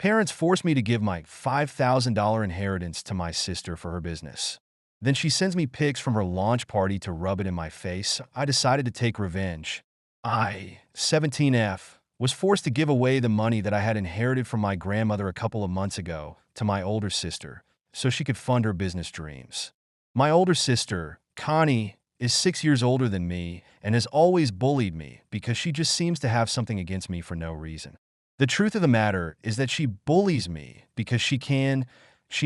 Parents forced me to give my $5,000 inheritance to my sister for her business. Then she sends me pics from her launch party to rub it in my face. I decided to take revenge. I, 17F, was forced to give away the money that I had inherited from my grandmother a couple of months ago to my older sister so she could fund her business dreams. My older sister, Connie, is 6 years older than me and has always bullied me because she just seems to have something against me for no reason. The truth of the matter is that she bullies me because she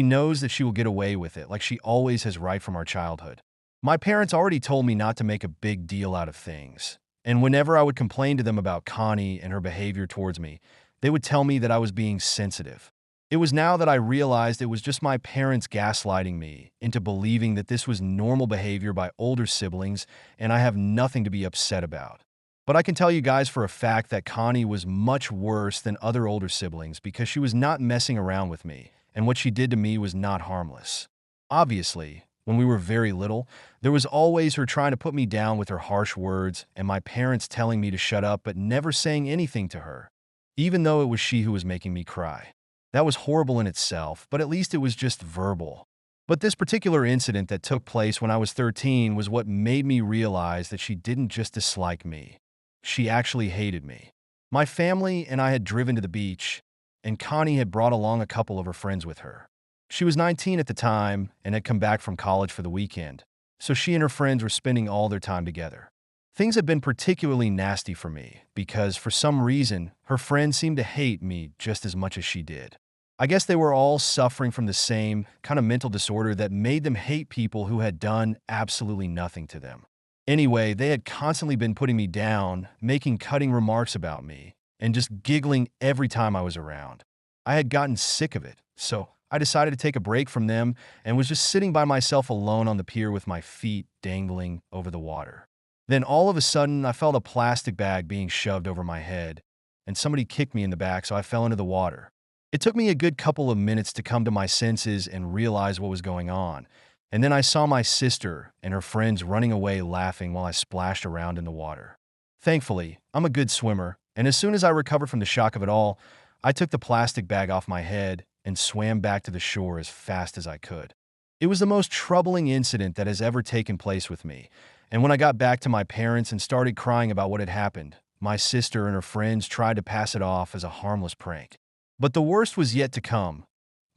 knows that she will get away with it, like she always has right from our childhood. My parents already told me not to make a big deal out of things, and whenever I would complain to them about Connie and her behavior towards me, they would tell me that I was being sensitive. It was now that I realized it was just my parents gaslighting me into believing that this was normal behavior by older siblings and I have nothing to be upset about. But I can tell you guys for a fact that Connie was much worse than other older siblings because she was not messing around with me, and what she did to me was not harmless. Obviously, when we were very little, there was always her trying to put me down with her harsh words and my parents telling me to shut up but never saying anything to her, even though it was she who was making me cry. That was horrible in itself, but at least it was just verbal. But this particular incident that took place when I was 13 was what made me realize that she didn't just dislike me. She actually hated me. My family and I had driven to the beach, and Connie had brought along a couple of her friends with her. She was 19 at the time and had come back from college for the weekend, so she and her friends were spending all their time together. Things had been particularly nasty for me because, for some reason, her friends seemed to hate me just as much as she did. I guess they were all suffering from the same kind of mental disorder that made them hate people who had done absolutely nothing to them. Anyway, they had constantly been putting me down, making cutting remarks about me, and just giggling every time I was around. I had gotten sick of it, so I decided to take a break from them and was just sitting by myself alone on the pier with my feet dangling over the water. Then all of a sudden, I felt a plastic bag being shoved over my head, and somebody kicked me in the back, so I fell into the water. It took me a good couple of minutes to come to my senses and realize what was going on, and then I saw my sister and her friends running away laughing while I splashed around in the water. Thankfully, I'm a good swimmer, and as soon as I recovered from the shock of it all, I took the plastic bag off my head and swam back to the shore as fast as I could. It was the most troubling incident that has ever taken place with me, and when I got back to my parents and started crying about what had happened, my sister and her friends tried to pass it off as a harmless prank. But the worst was yet to come.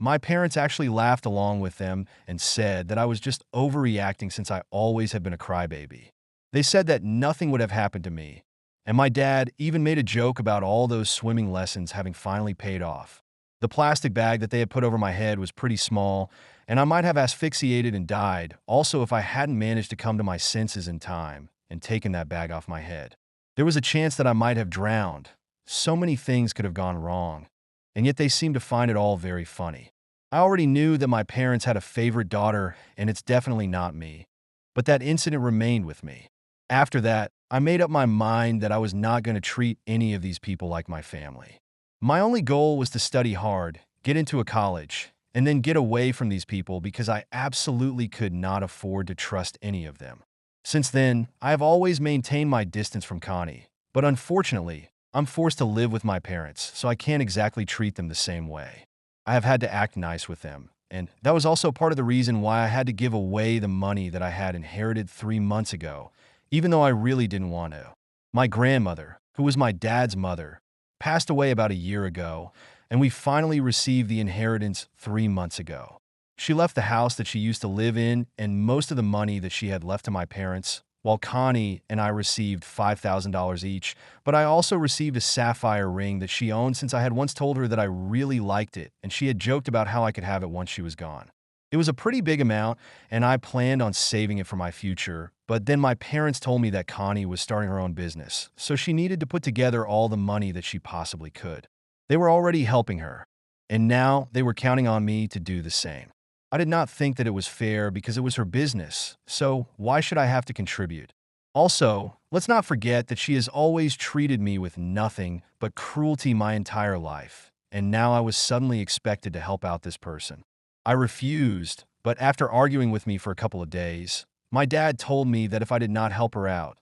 My parents actually laughed along with them and said that I was just overreacting since I always had been a crybaby. They said that nothing would have happened to me, and my dad even made a joke about all those swimming lessons having finally paid off. The plastic bag that they had put over my head was pretty small, and I might have asphyxiated and died also if I hadn't managed to come to my senses in time and taken that bag off my head. There was a chance that I might have drowned. So many things could have gone wrong, and yet they seemed to find it all very funny. I already knew that my parents had a favorite daughter, and it's definitely not me, but that incident remained with me. After that, I made up my mind that I was not going to treat any of these people like my family. My only goal was to study hard, get into a college, and then get away from these people because I absolutely could not afford to trust any of them. Since then, I have always maintained my distance from Connie, but unfortunately, I'm forced to live with my parents, so I can't exactly treat them the same way. I have had to act nice with them, and that was also part of the reason why I had to give away the money that I had inherited 3 months ago, even though I really didn't want to. My grandmother, who was my dad's mother, passed away about a year ago, and we finally received the inheritance 3 months ago. She left the house that she used to live in and most of the money that she had left to my parents, while Connie and I received $5,000 each, but I also received a sapphire ring that she owned since I had once told her that I really liked it, and she had joked about how I could have it once she was gone. It was a pretty big amount, and I planned on saving it for my future, but then my parents told me that Connie was starting her own business, so she needed to put together all the money that she possibly could. They were already helping her, and now they were counting on me to do the same. I did not think that it was fair because it was her business, so why should I have to contribute? Also, let's not forget that she has always treated me with nothing but cruelty my entire life, and now I was suddenly expected to help out this person. I refused, but after arguing with me for a couple of days, my dad told me that if I did not help her out,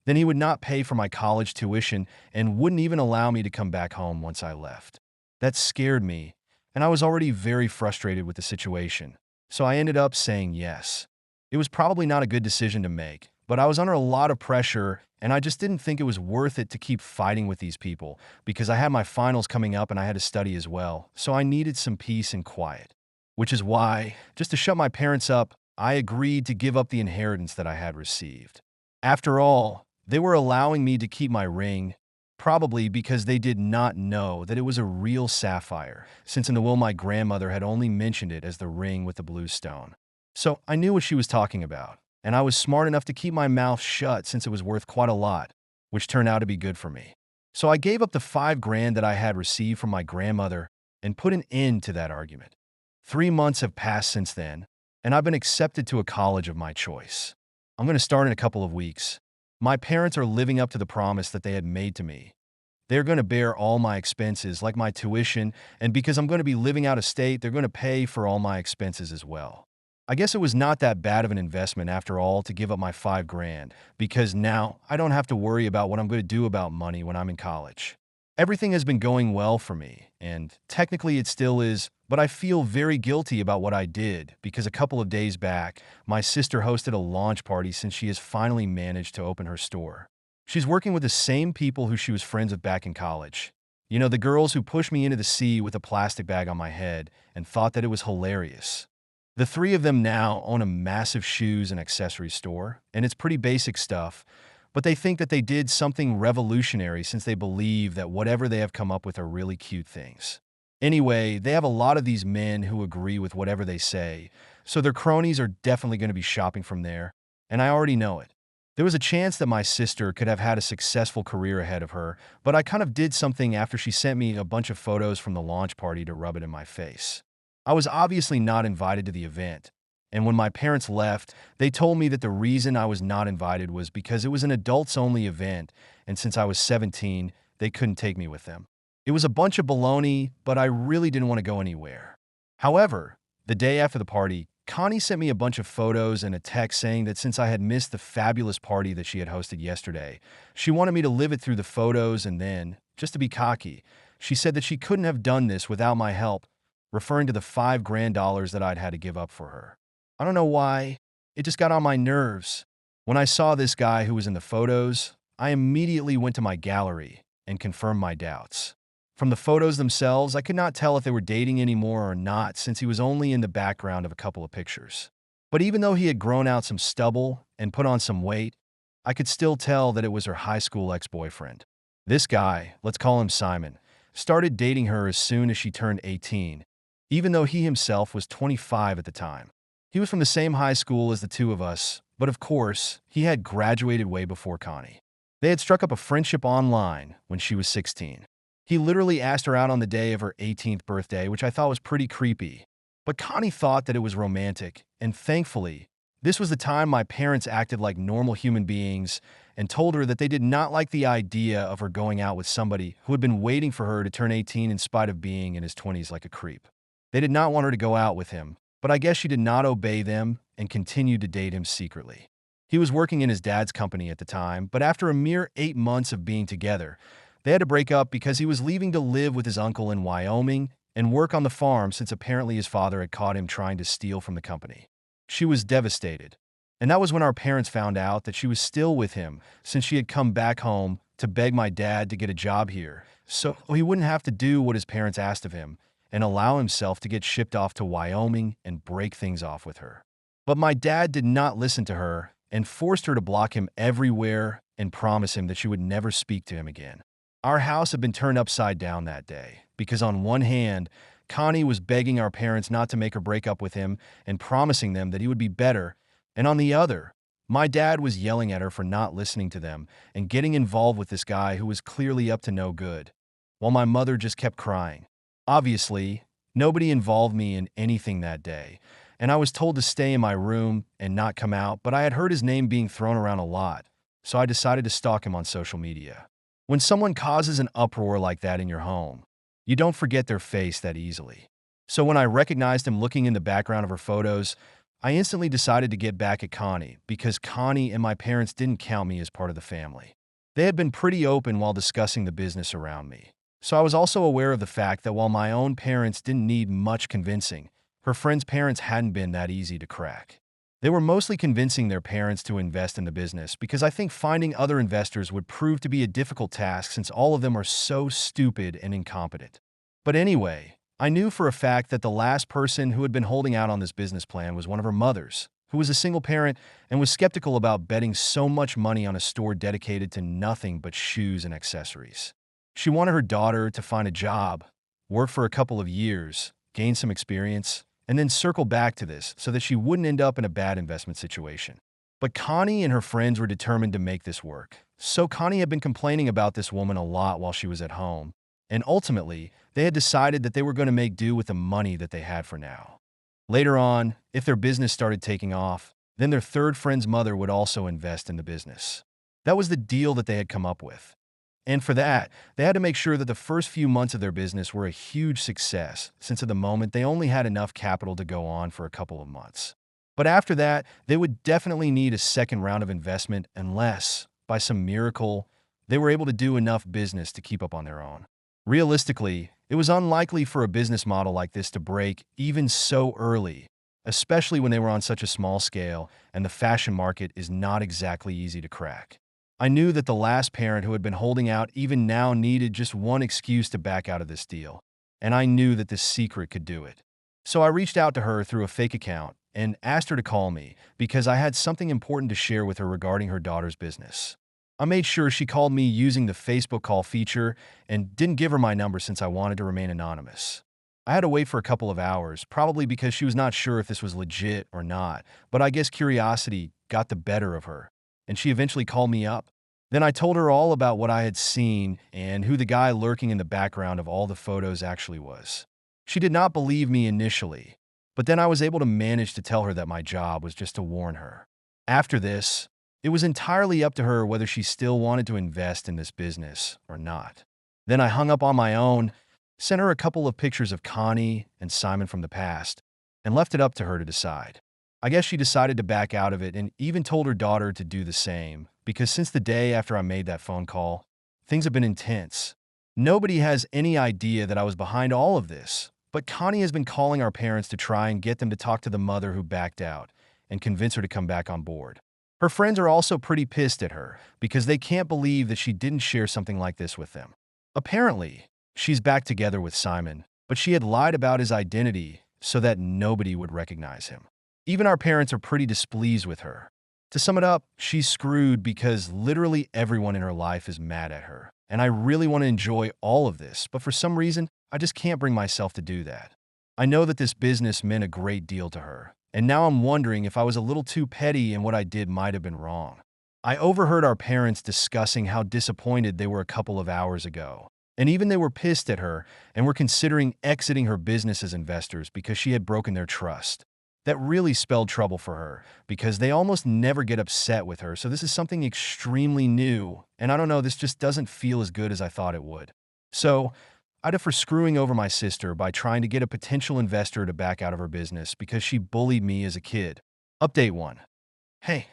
then he would not pay for my college tuition and wouldn't even allow me to come back home once I left. That scared me, and I was already very frustrated with the situation, so I ended up saying yes. It was probably not a good decision to make, but I was under a lot of pressure, and I just didn't think it was worth it to keep fighting with these people because I had my finals coming up and I had to study as well, so I needed some peace and quiet. Which is why, just to shut my parents up, I agreed to give up the inheritance that I had received. After all, they were allowing me to keep my ring, probably because they did not know that it was a real sapphire, since in the will my grandmother had only mentioned it as the ring with the blue stone. So I knew what she was talking about, and I was smart enough to keep my mouth shut since it was worth quite a lot, which turned out to be good for me. So I gave up the 5 grand that I had received from my grandmother and put an end to that argument. 3 months have passed since then, and I've been accepted to a college of my choice. I'm going to start in a couple of weeks. My parents are living up to the promise that they had made to me. They're going to bear all my expenses, like my tuition, and because I'm going to be living out of state, they're going to pay for all my expenses as well. I guess it was not that bad of an investment after all to give up my 5 grand, because now I don't have to worry about what I'm going to do about money when I'm in college. Everything has been going well for me, and technically it still is, but I feel very guilty about what I did because a couple of days back, my sister hosted a launch party since she has finally managed to open her store. She's working with the same people who she was friends with back in college. You know, the girls who pushed me into the sea with a plastic bag on my head and thought that it was hilarious. The 3 of them now own a massive shoes and accessories store, and it's pretty basic stuff, but they think that they did something revolutionary since they believe that whatever they have come up with are really cute things. Anyway, they have a lot of these men who agree with whatever they say, so their cronies are definitely going to be shopping from there, and I already know it. There was a chance that my sister could have had a successful career ahead of her, but I kind of did something after she sent me a bunch of photos from the launch party to rub it in my face. I was obviously not invited to the event, and when my parents left, they told me that the reason I was not invited was because it was an adults-only event, and since I was 17, they couldn't take me with them. It was a bunch of baloney, but I really didn't want to go anywhere. However, the day after the party, Connie sent me a bunch of photos and a text saying that since I had missed the fabulous party that she had hosted yesterday, she wanted me to live it through the photos and then, just to be cocky, she said that she couldn't have done this without my help, referring to the 5 grand that I'd had to give up for her. I don't know why, it just got on my nerves. When I saw this guy who was in the photos, I immediately went to my gallery and confirmed my doubts. From the photos themselves, I could not tell if they were dating anymore or not since he was only in the background of a couple of pictures. But even though he had grown out some stubble and put on some weight, I could still tell that it was her high school ex-boyfriend. This guy, let's call him Simon, started dating her as soon as she turned 18, even though he himself was 25 at the time. He was from the same high school as the 2 of us, but of course, he had graduated way before Connie. They had struck up a friendship online when she was 16. He literally asked her out on the day of her 18th birthday, which I thought was pretty creepy. But Connie thought that it was romantic, and thankfully, this was the time my parents acted like normal human beings and told her that they did not like the idea of her going out with somebody who had been waiting for her to turn 18 in spite of being in his 20s like a creep. They did not want her to go out with him, but I guess she did not obey them and continued to date him secretly. He was working in his dad's company at the time, but after a mere 8 months of being together, they had to break up because he was leaving to live with his uncle in Wyoming and work on the farm since apparently his father had caught him trying to steal from the company. She was devastated, and that was when our parents found out that she was still with him since she had come back home to beg my dad to get a job here so he wouldn't have to do what his parents asked of him and allow himself to get shipped off to Wyoming and break things off with her. But my dad did not listen to her and forced her to block him everywhere and promise him that she would never speak to him again. Our house had been turned upside down that day because on one hand, Connie was begging our parents not to make her break up with him and promising them that he would be better, and on the other, my dad was yelling at her for not listening to them and getting involved with this guy who was clearly up to no good, while my mother just kept crying. Obviously, nobody involved me in anything that day, and I was told to stay in my room and not come out, but I had heard his name being thrown around a lot, so I decided to stalk him on social media. When someone causes an uproar like that in your home, you don't forget their face that easily. So when I recognized him looking in the background of her photos, I instantly decided to get back at Connie because Connie and my parents didn't count me as part of the family. They had been pretty open while discussing the business around me. So I was also aware of the fact that while my own parents didn't need much convincing, her friends' parents hadn't been that easy to crack. They were mostly convincing their parents to invest in the business because I think finding other investors would prove to be a difficult task since all of them are so stupid and incompetent. But anyway, I knew for a fact that the last person who had been holding out on this business plan was one of her mothers, who was a single parent and was skeptical about betting so much money on a store dedicated to nothing but shoes and accessories. She wanted her daughter to find a job, work for a couple of years, gain some experience, and then circle back to this so that she wouldn't end up in a bad investment situation. But Connie and her friends were determined to make this work. So Connie had been complaining about this woman a lot while she was at home, and ultimately, they had decided that they were going to make do with the money that they had for now. Later on, if their business started taking off, then their third friend's mother would also invest in the business. That was the deal that they had come up with. And for that, they had to make sure that the first few months of their business were a huge success, since at the moment they only had enough capital to go on for a couple of months. But after that, they would definitely need a second round of investment unless, by some miracle, they were able to do enough business to keep up on their own. Realistically, it was unlikely for a business model like this to break even so early, especially when they were on such a small scale and the fashion market is not exactly easy to crack. I knew that the last parent who had been holding out even now needed just one excuse to back out of this deal, and I knew that this secret could do it. So I reached out to her through a fake account and asked her to call me because I had something important to share with her regarding her daughter's business. I made sure she called me using the Facebook call feature and didn't give her my number since I wanted to remain anonymous. I had to wait for a couple of hours, probably because she was not sure if this was legit or not, but I guess curiosity got the better of her, and she eventually called me up. Then I told her all about what I had seen and who the guy lurking in the background of all the photos actually was. She did not believe me initially, but then I was able to manage to tell her that my job was just to warn her. After this, it was entirely up to her whether she still wanted to invest in this business or not. Then I hung up on my own, sent her a couple of pictures of Connie and Simon from the past, and left it up to her to decide. I guess she decided to back out of it and even told her daughter to do the same, because since the day after I made that phone call, things have been intense. Nobody has any idea that I was behind all of this, but Connie has been calling our parents to try and get them to talk to the mother who backed out and convince her to come back on board. Her friends are also pretty pissed at her because they can't believe that she didn't share something like this with them. Apparently, she's back together with Simon, but she had lied about his identity so that nobody would recognize him. Even our parents are pretty displeased with her. To sum it up, she's screwed because literally everyone in her life is mad at her. And I really want to enjoy all of this, but for some reason, I just can't bring myself to do that. I know that this business meant a great deal to her, and now I'm wondering if I was a little too petty and what I did might have been wrong. I overheard our parents discussing how disappointed they were a couple of hours ago, and even they were pissed at her and were considering exiting her business as investors because she had broken their trust. That really spelled trouble for her because they almost never get upset with her, so this is something extremely new, and I don't know, this just doesn't feel as good as I thought it would. So, I'd have for screwing over my sister by trying to get a potential investor to back out of her business because she bullied me as a kid. Update 1. Hey,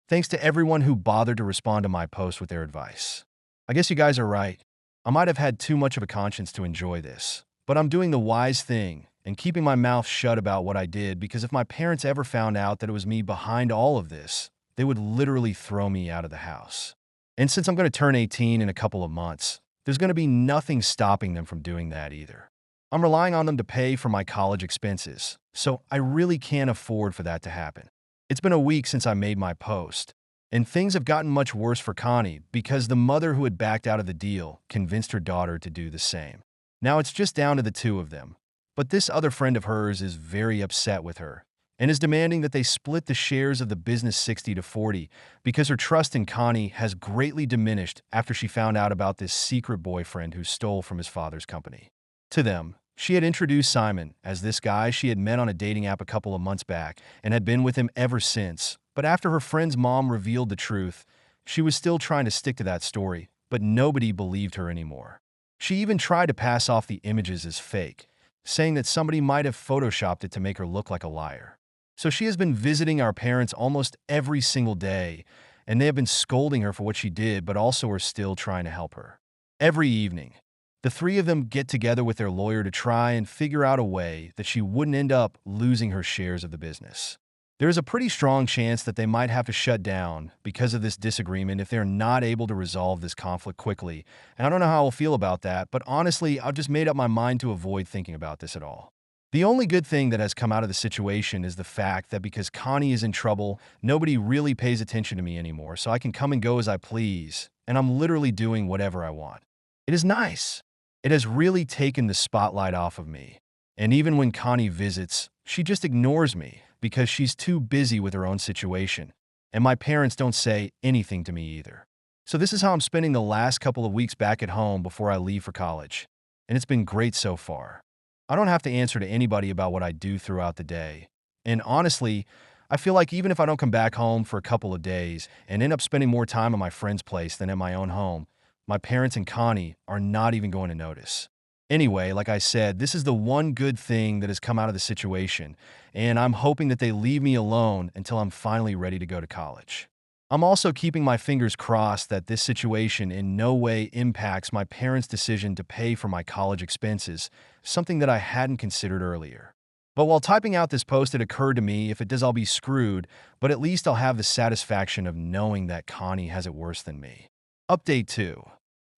thanks to everyone who bothered to respond to my post with their advice. I guess you guys are right. I might have had too much of a conscience to enjoy this, but I'm doing the wise thing and keeping my mouth shut about what I did because if my parents ever found out that it was me behind all of this, they would literally throw me out of the house. And since I'm going to turn 18 in a couple of months, there's going to be nothing stopping them from doing that either. I'm relying on them to pay for my college expenses, so I really can't afford for that to happen. It's been a week since I made my post, and things have gotten much worse for Connie because the mother who had backed out of the deal convinced her daughter to do the same. Now it's just down to the two of them, but this other friend of hers is very upset with her and is demanding that they split the shares of the business 60-40 because her trust in Connie has greatly diminished after she found out about this secret boyfriend who stole from his father's company. To them, she had introduced Simon as this guy she had met on a dating app a couple of months back and had been with him ever since, but after her friend's mom revealed the truth, she was still trying to stick to that story, but nobody believed her anymore. She even tried to pass off the images as fake, saying that somebody might have photoshopped it to make her look like a liar. So she has been visiting our parents almost every single day, and they have been scolding her for what she did, but also are still trying to help her. Every evening, The three of them get together with their lawyer to try and figure out a way that she wouldn't end up losing her shares of the business. There is a pretty strong chance that they might have to shut down because of this disagreement if they're not able to resolve this conflict quickly. And I don't know how I'll feel about that, but honestly, I've just made up my mind to avoid thinking about this at all. The only good thing that has come out of the situation is the fact that because Connie is in trouble, nobody really pays attention to me anymore, so I can come and go as I please, and I'm literally doing whatever I want. It is nice. It has really taken the spotlight off of me. And even when Connie visits, she just ignores me because she's too busy with her own situation. And my parents don't say anything to me either. So this is how I'm spending the last couple of weeks back at home before I leave for college. And it's been great so far. I don't have to answer to anybody about what I do throughout the day. And honestly, I feel like even if I don't come back home for a couple of days and end up spending more time at my friend's place than at my own home, my parents and Connie are not even going to notice. Anyway, like I said, this is the one good thing that has come out of the situation, and I'm hoping that they leave me alone until I'm finally ready to go to college. I'm also keeping my fingers crossed that this situation in no way impacts my parents' decision to pay for my college expenses, something that I hadn't considered earlier. But while typing out this post, it occurred to me if it does, I'll be screwed, but at least I'll have the satisfaction of knowing that Connie has it worse than me. Update 2.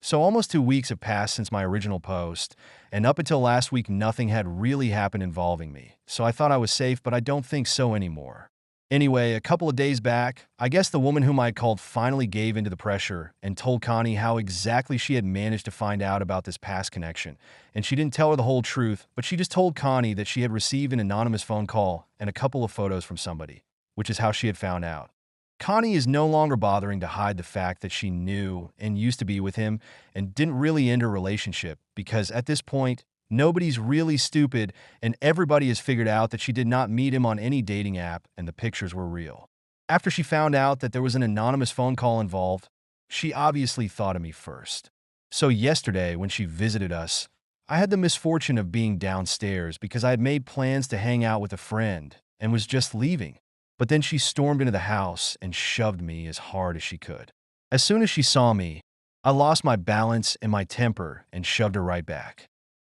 So almost 2 weeks have passed since my original post, and up until last week, nothing had really happened involving me. So I thought I was safe, but I don't think so anymore. Anyway, a couple of days back, I guess the woman whom I had called finally gave into the pressure and told Connie how exactly she had managed to find out about this past connection. And she didn't tell her the whole truth, but she just told Connie that she had received an anonymous phone call and a couple of photos from somebody, which is how she had found out. Connie is no longer bothering to hide the fact that she knew and used to be with him and didn't really end her relationship because at this point, nobody's really stupid and everybody has figured out that she did not meet him on any dating app and the pictures were real. After she found out that there was an anonymous phone call involved, she obviously thought of me first. So yesterday, when she visited us, I had the misfortune of being downstairs because I had made plans to hang out with a friend and was just leaving. But then she stormed into the house and shoved me as hard as she could. As soon as she saw me, I lost my balance and my temper and shoved her right back.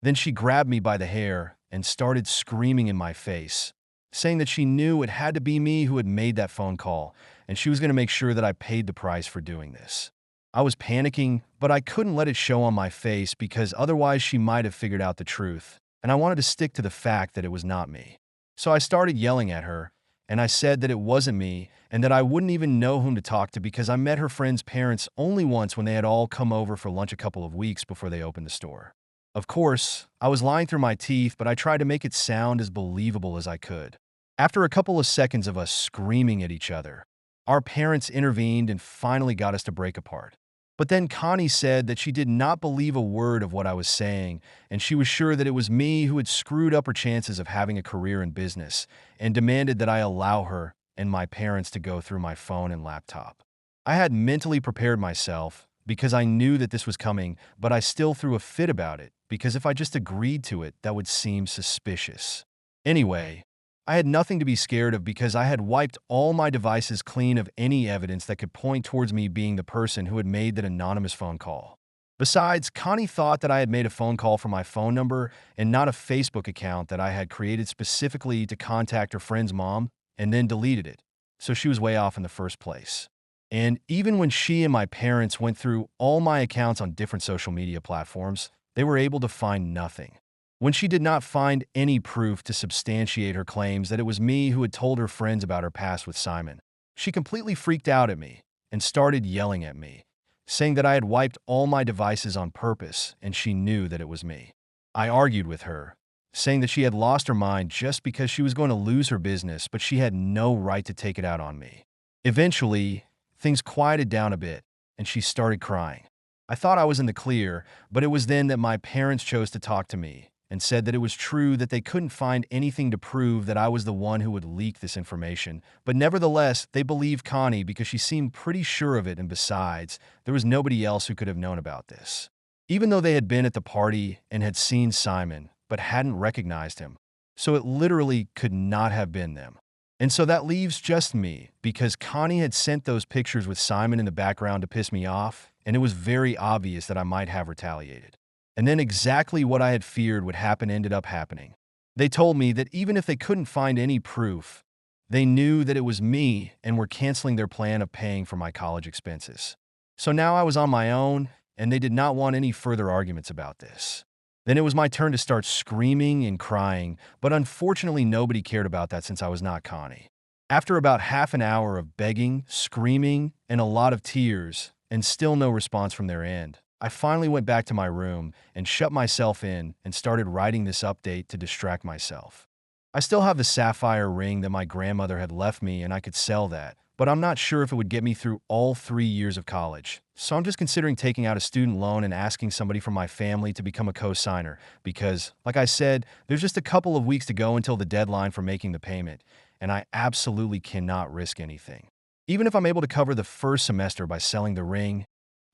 Then she grabbed me by the hair and started screaming in my face, saying that she knew it had to be me who had made that phone call, and she was going to make sure that I paid the price for doing this. I was panicking, but I couldn't let it show on my face because otherwise she might have figured out the truth, and I wanted to stick to the fact that it was not me. So I started yelling at her, and I said that it wasn't me and that I wouldn't even know whom to talk to because I met her friend's parents only once when they had all come over for lunch a couple of weeks before they opened the store. Of course, I was lying through my teeth, but I tried to make it sound as believable as I could. After a couple of seconds of us screaming at each other, our parents intervened and finally got us to break apart. But then Connie said that she did not believe a word of what I was saying, and she was sure that it was me who had screwed up her chances of having a career in business, and demanded that I allow her and my parents to go through my phone and laptop. I had mentally prepared myself because I knew that this was coming, but I still threw a fit about it because if I just agreed to it, that would seem suspicious. Anyway, I had nothing to be scared of because I had wiped all my devices clean of any evidence that could point towards me being the person who had made that anonymous phone call. Besides, Connie thought that I had made a phone call from my phone number and not a Facebook account that I had created specifically to contact her friend's mom and then deleted it, so she was way off in the first place. And even when she and my parents went through all my accounts on different social media platforms, they were able to find nothing. When she did not find any proof to substantiate her claims that it was me who had told her friends about her past with Simon, she completely freaked out at me and started yelling at me, saying that I had wiped all my devices on purpose and she knew that it was me. I argued with her, saying that she had lost her mind just because she was going to lose her business, but she had no right to take it out on me. Eventually, things quieted down a bit and she started crying. I thought I was in the clear, but it was then that my parents chose to talk to me and said that it was true that they couldn't find anything to prove that I was the one who would leak this information, but nevertheless, they believed Connie because she seemed pretty sure of it, and besides, there was nobody else who could have known about this. Even though they had been at the party and had seen Simon, but hadn't recognized him, so it literally could not have been them. And so that leaves just me, because Connie had sent those pictures with Simon in the background to piss me off, and it was very obvious that I might have retaliated. And then exactly what I had feared would happen ended up happening. They told me that even if they couldn't find any proof, they knew that it was me and were canceling their plan of paying for my college expenses. So now I was on my own, and they did not want any further arguments about this. Then it was my turn to start screaming and crying, but unfortunately nobody cared about that since I was not Connie. After about half an hour of begging, screaming, and a lot of tears, and still no response from their end, I finally went back to my room and shut myself in and started writing this update to distract myself. I still have the sapphire ring that my grandmother had left me, and I could sell that, but I'm not sure if it would get me through all 3 years of college. So I'm just considering taking out a student loan and asking somebody from my family to become a co-signer because, like I said, there's just a couple of weeks to go until the deadline for making the payment, and I absolutely cannot risk anything. Even if I'm able to cover the first semester by selling the ring,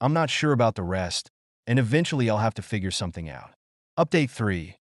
I'm not sure about the rest, and eventually I'll have to figure something out. Update 3.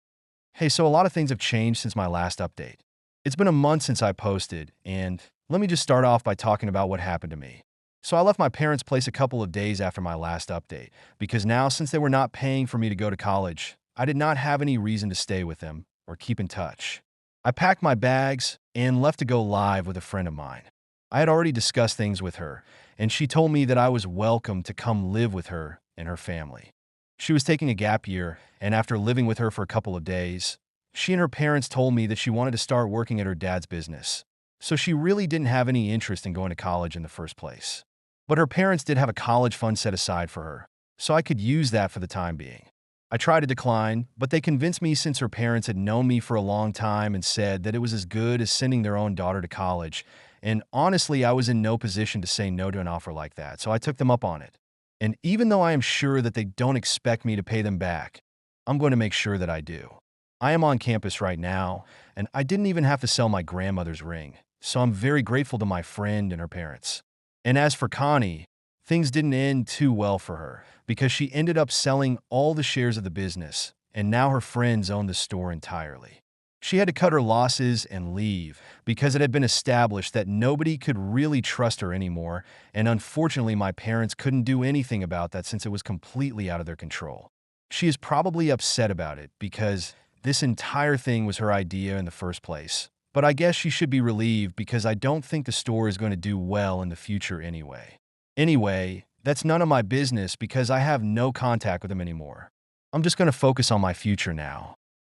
Hey, so a lot of things have changed since my last update. It's been a month since I posted, and let me just start off by talking about what happened to me. So I left my parents' place a couple of days after my last update, because now, since they were not paying for me to go to college, I did not have any reason to stay with them or keep in touch. I packed my bags and left to go live with a friend of mine. I had already discussed things with her, and she told me that I was welcome to come live with her and her family. She was taking a gap year, and after living with her for a couple of days, she and her parents told me that she wanted to start working at her dad's business. So she really didn't have any interest in going to college in the first place. But her parents did have a college fund set aside for her, so I could use that for the time being. I tried to decline, but they convinced me since her parents had known me for a long time and said that it was as good as sending their own daughter to college. And honestly, I was in no position to say no to an offer like that, so I took them up on it. And even though I am sure that they don't expect me to pay them back, I'm going to make sure that I do. I am on campus right now, and I didn't even have to sell my grandmother's ring, so I'm very grateful to my friend and her parents. And as for Connie, things didn't end too well for her because she ended up selling all the shares of the business, and now her friends own the store entirely. She had to cut her losses and leave because it had been established that nobody could really trust her anymore, and unfortunately my parents couldn't do anything about that since it was completely out of their control. She is probably upset about it because this entire thing was her idea in the first place. But I guess she should be relieved because I don't think the store is going to do well in the future anyway. Anyway, that's none of my business because I have no contact with them anymore. I'm just going to focus on my future now.